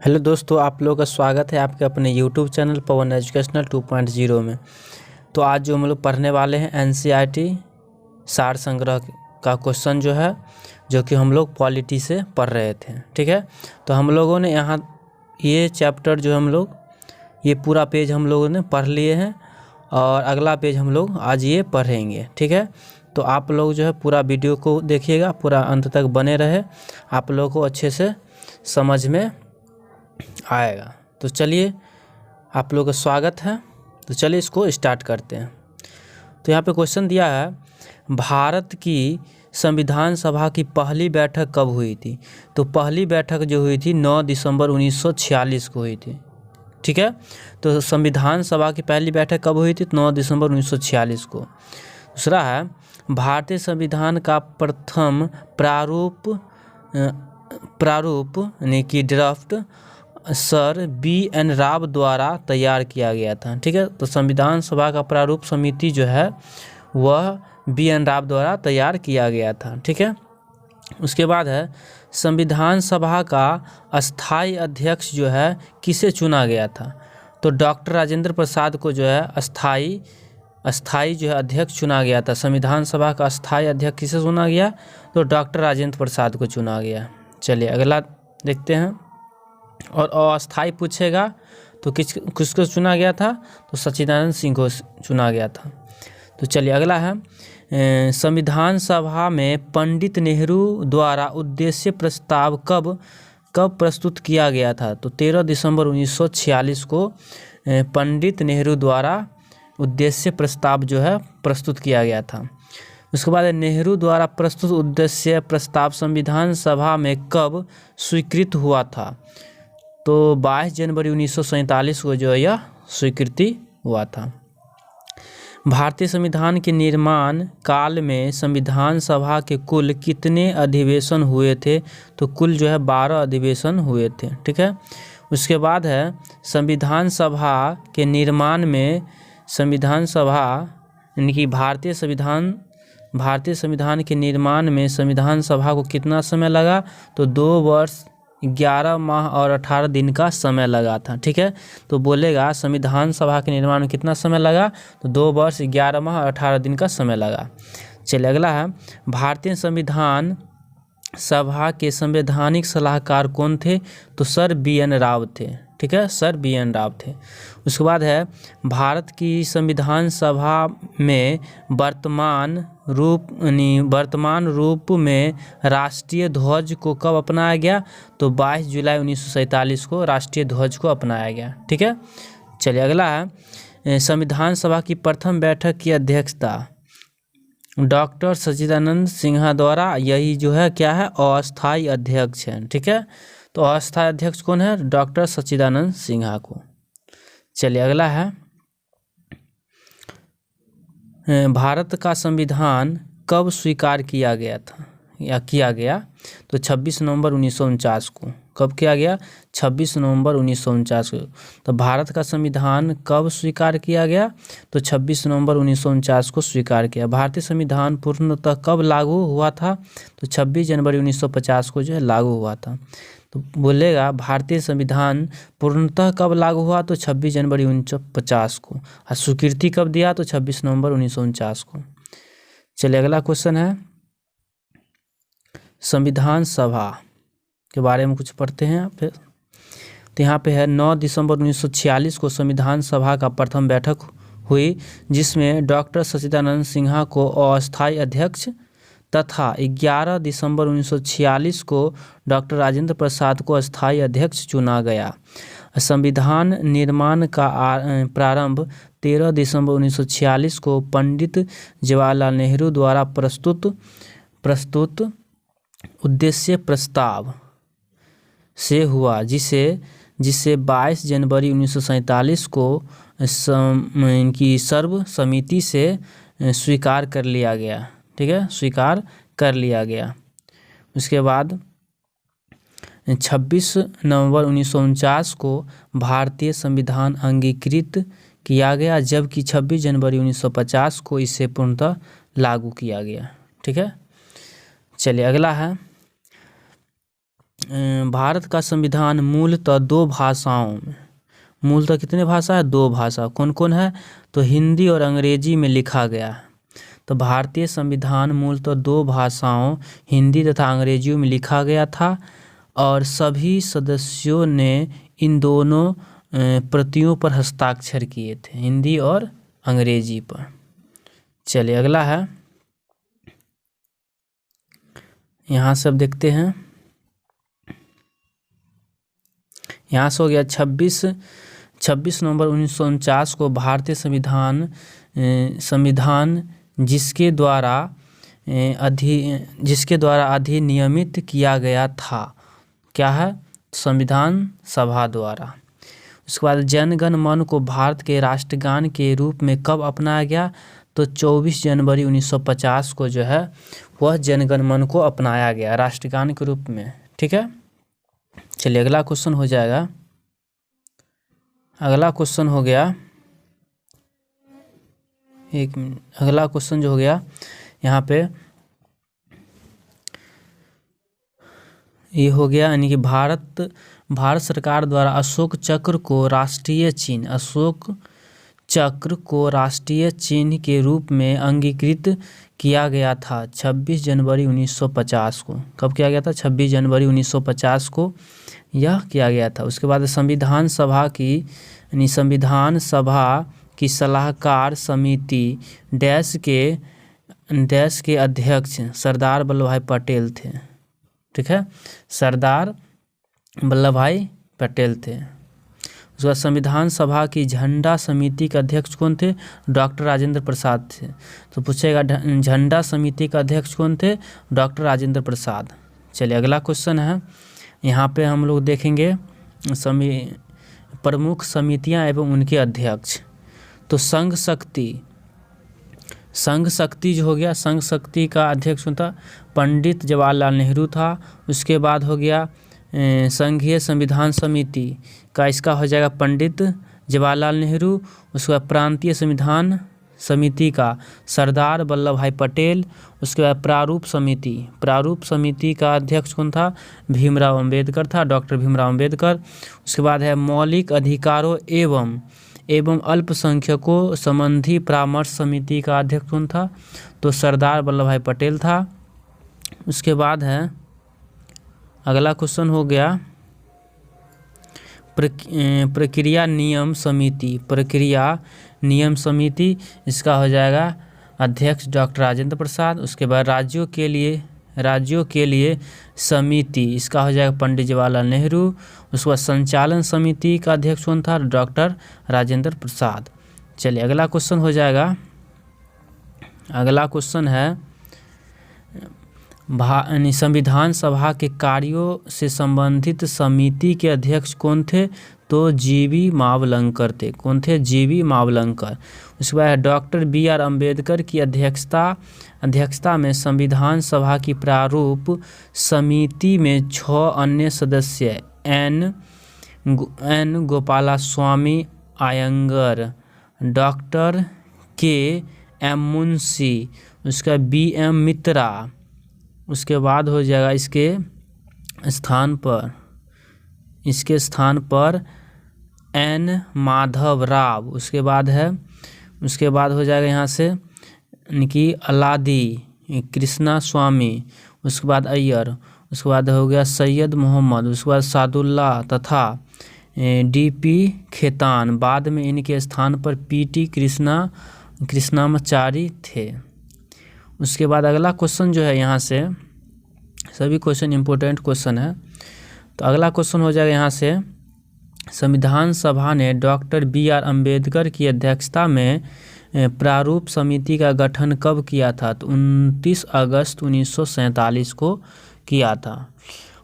Hello दोस्तों, आप लोगों का स्वागत है आपके अपने यूट्यूब चैनल पवन एजुकेशनल 2.0 में। तो आज जो हम लोग पढ़ने वाले हैं एनसीईआरटी सार संग्रह का क्वेश्चन जो कि हम लोग पॉलिटी से पढ़ रहे थे। ठीक है, तो हम लोगों ने यहाँ ये चैप्टर ये पूरा पेज हम लोगों ने पढ़ लिए हैं और अगला पेज हम लोग आज ये पढ़ेंगे। ठीक है, तो आप लोग पूरा वीडियो को देखिएगा, पूरा अंत तक बने रहे, आप लोगों को अच्छे से समझ में आएगा। तो चलिए, आप लोगों का स्वागत है। तो चलिए इसको स्टार्ट करते हैं। तो यहाँ पे क्वेश्चन दिया है, भारत की संविधान सभा की पहली बैठक कब हुई थी? तो पहली बैठक जो हुई थी 9 दिसंबर 1946 को हुई थी। ठीक है, तो संविधान सभा की पहली बैठक कब हुई थी? 9 दिसंबर 1946 को। दूसरा है, भारतीय संविधान का प्रथम प्रारूप यानी कि ड्राफ्ट सर बी.एन. राव द्वारा तैयार किया गया था। ठीक है, तो संविधान सभा का प्रारूप समिति वह बी.एन. राव द्वारा तैयार किया गया था। ठीक है, उसके बाद है, संविधान सभा का अस्थाई अध्यक्ष किसे चुना गया था? तो डॉक्टर राजेंद्र प्रसाद को अस्थाई अध्यक्ष चुना गया था। संविधान सभा का अस्थाई अध्यक्ष किसे चुना गया? तो डॉक्टर राजेंद्र प्रसाद को चुना गया। चलिए अगला देखते हैं। और अस्थाई पूछेगा तो किसको चुना गया था? तो सच्चिदानंद सिंह को चुना गया था। तो चलिए अगला है, संविधान सभा में पंडित नेहरू द्वारा उद्देश्य प्रस्ताव कब प्रस्तुत किया गया था? तो 13 दिसंबर 1946 को पंडित नेहरू द्वारा उद्देश्य प्रस्ताव प्रस्तुत किया गया था। उसके बाद नेहरू द्वारा प्रस्तुत उद्देश्य प्रस्ताव संविधान सभा में कब स्वीकृत हुआ था? तो 22 जनवरी 1947 को यह स्वीकृति हुआ था। भारतीय संविधान के निर्माण काल में संविधान सभा के कुल कितने अधिवेशन हुए थे? तो कुल 12 अधिवेशन हुए थे। ठीक है, उसके बाद है, संविधान सभा के निर्माण में यानी कि भारतीय संविधान के निर्माण में संविधान सभा को कितना समय लगा? तो 2 वर्ष 11 माह और 18 दिन का समय लगा था। ठीक है, तो बोलेगा संविधान सभा के निर्माण में कितना समय लगा? तो 2 वर्ष 11 माह और 18 दिन का समय लगा। चलिए अगला है, भारतीय संविधान सभा के संवैधानिक सलाहकार कौन थे? तो सर बी.एन. राव थे। ठीक है, सर बी.एन. राव थे। उसके बाद है, भारत की संविधान सभा में वर्तमान रूप में राष्ट्रीय ध्वज को कब अपनाया गया? तो 22 जुलाई 1947 को राष्ट्रीय ध्वज को अपनाया गया। ठीक है, चलिए अगला है, संविधान सभा की प्रथम बैठक की अध्यक्षता डॉक्टर सच्चिदानंद सिन्हा द्वारा, यही क्या है? अस्थाई अध्यक्ष है। ठीक है, तो अस्थाई अध्यक्ष कौन है? डॉक्टर सच्चिदानंद सिन्हा को। चलिए अगला है, भारत का संविधान कब स्वीकार किया गया था या किया गया? तो 26 नवंबर 1949 को। कब किया गया? 26 नवंबर 1949 को। तो भारत का संविधान कब स्वीकार किया गया? तो 26 नवंबर 1949 को स्वीकार किया। भारतीय संविधान पूर्णतः कब लागू हुआ था? तो 26 जनवरी 1950 को लागू हुआ था। तो बोलेगा भारतीय संविधान पूर्णतः कब लागू हुआ? तो 26 जनवरी 1950 को। और स्वीकृति कब दिया? तो 26 नवंबर 1949 को। चलिए अगला क्वेश्चन है, संविधान सभा के बारे में कुछ पढ़ते हैं यहाँ पे। तो यहाँ पे है, 9 दिसंबर 1946 को संविधान सभा का प्रथम बैठक हुई, जिसमें डॉक्टर सच्चिदानंद सिन्हा को अस्थाई अध्यक्ष तथा 11 दिसंबर 1946 को डॉक्टर राजेंद्र प्रसाद को अस्थाई अध्यक्ष चुना गया। संविधान निर्माण का प्रारंभ 13 दिसंबर 1946 को पंडित जवाहरलाल नेहरू द्वारा प्रस्तुत उद्देश्य प्रस्ताव से हुआ, जिसे 22 जनवरी 1947 को इनकी सर्व समिति से स्वीकार कर लिया गया। ठीक है, स्वीकार कर लिया गया। उसके बाद 26 नवंबर 1949 को भारतीय संविधान अंगीकृत किया गया, जबकि 26 जनवरी 1950 को इसे पूर्णतः लागू किया गया। ठीक है, चलिए अगला है, भारत का संविधान मूलतः दो भाषाओं में, मूलतः कितने भाषा है? दो भाषा। कौन कौन है? तो हिंदी और अंग्रेजी में लिखा गया है। तो भारतीय संविधान मूलतः दो भाषाओं हिंदी तथा अंग्रेजी में लिखा गया था और सभी सदस्यों ने इन दोनों प्रतियों पर हस्ताक्षर किए थे, हिंदी और अंग्रेजी पर। चलिए अगला है, यहाँ से अब देखते हैं। यहाँ से हो गया 26 नवंबर 1949 को भारतीय संविधान जिसके द्वारा अधिनियमित किया गया था। क्या है? संविधान सभा द्वारा। उसके बाद जन गण मन को भारत के राष्ट्रगान के रूप में कब अपनाया गया? तो 24 जनवरी 1950 को जो है वह जन गण मन को अपनाया गया राष्ट्रगान के रूप में। ठीक है, चलिए अगला क्वेश्चन हो जाएगा। अगला क्वेश्चन हो गया, एक मिनट, अगला क्वेश्चन जो हो गया यहाँ पे ये हो गया, यानी कि भारत सरकार द्वारा अशोक चक्र को राष्ट्रीय चिन्ह के रूप में अंगीकृत किया गया था 26 जनवरी 1950 को। कब किया गया था? 26 जनवरी 1950 को यह किया गया था। उसके बाद संविधान सभा की सलाहकार समिति देश के अध्यक्ष सरदार वल्लभ भाई पटेल थे। ठीक है, सरदार वल्लभ भाई पटेल थे। उसके बाद संविधान सभा की झंडा समिति के अध्यक्ष कौन थे? डॉक्टर राजेंद्र प्रसाद थे। तो पूछेगा झंडा समिति का अध्यक्ष कौन थे? डॉक्टर राजेंद्र प्रसाद। चलिए अगला क्वेश्चन है, यहाँ पे हम लोग देखेंगे प्रमुख समितियाँ एवं उनके अध्यक्ष। तो संघ शक्ति जो हो गया, संघ शक्ति का अध्यक्ष कौन था? पंडित जवाहरलाल नेहरू था। उसके बाद हो गया संघीय संविधान समिति का, इसका हो जाएगा पंडित जवाहरलाल नेहरू। उसके बाद प्रांतीय संविधान समिति का सरदार वल्लभ भाई पटेल। उसके बाद प्रारूप समिति का अध्यक्ष कौन था? भीमराव अंबेडकर था, डॉक्टर भीमराव अंबेडकर। उसके बाद है मौलिक अधिकारों एवं अल्पसंख्यकों संबंधी परामर्श समिति का अध्यक्ष कौन था? तो सरदार वल्लभ भाई पटेल था। उसके बाद है अगला क्वेश्चन हो गया प्रक्रिया नियम समिति, इसका हो जाएगा अध्यक्ष डॉक्टर राजेंद्र प्रसाद। उसके बाद राज्यों के लिए समिति, इसका हो जाएगा पंडित जवाहरलाल नेहरू। उसके बाद संचालन समिति का अध्यक्ष कौन था? डॉक्टर राजेंद्र प्रसाद। चलिए अगला क्वेश्चन हो जाएगा, अगला क्वेश्चन है संविधान सभा के कार्यों से संबंधित समिति के अध्यक्ष कौन थे? तो जीवी मावलंकर थे। कौन थे? जीवी मावलंकर। उसके बाद डॉक्टर BR अम्बेडकर की अध्यक्षता में संविधान सभा की प्रारूप समिति में 6 अन्य सदस्य N Gopalaswami Ayyangar, doctor KM Munshi, उसका BM मित्रा। उसके बाद हो जाएगा इसके स्थान पर N माधव राव। उसके बाद हो जाएगा यहाँ से कि अलादी कृष्णा स्वामी। उसके बाद अय्यर। उसके बाद हो गया सैयद मोहम्मद। उसके बाद सादुल्ला तथा DP खेतान। बाद में इनके स्थान पर PT कृष्णामाचारी थे। उसके बाद अगला क्वेश्चन जो है, यहाँ से सभी क्वेश्चन इंपॉर्टेंट क्वेश्चन है। तो अगला क्वेश्चन हो जाएगा यहाँ से, संविधान सभा ने डॉक्टर BR अम्बेडकर की अध्यक्षता में प्रारूप समिति का गठन कब किया था? तो 29 अगस्त 1947 को किया था।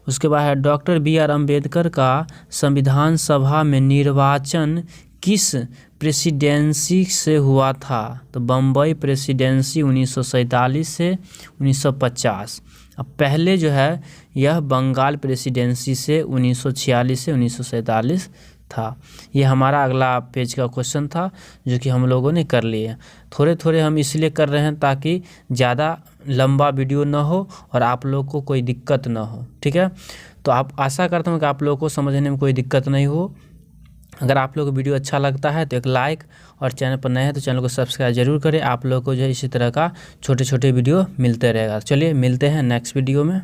उसके बाद है डॉक्टर BR अम्बेडकर का संविधान सभा में निर्वाचन किस प्रेसिडेंसी से हुआ था? तो बम्बई प्रेसिडेंसी 1947 से 1950। अब पहले जो है यह बंगाल प्रेसिडेंसी से 1946 से 1947 था। ये हमारा अगला पेज का क्वेश्चन था जो कि हम लोगों ने कर लिए। थोड़े हम इसलिए कर रहे हैं ताकि ज़्यादा लंबा वीडियो ना हो और आप लोग को कोई दिक्कत ना हो। ठीक है, तो आप आशा करता हूँ कि आप लोगों को समझने में कोई दिक्कत नहीं हो। अगर आप लोगों को वीडियो अच्छा लगता है तो एक लाइक, और चैनल पर नए हैं तो चैनल को सब्सक्राइब जरूर करें। आप लोगों को जो है इसी तरह का छोटे छोटे वीडियो मिलते रहेगा। चलिए मिलते हैं नेक्स्ट वीडियो में।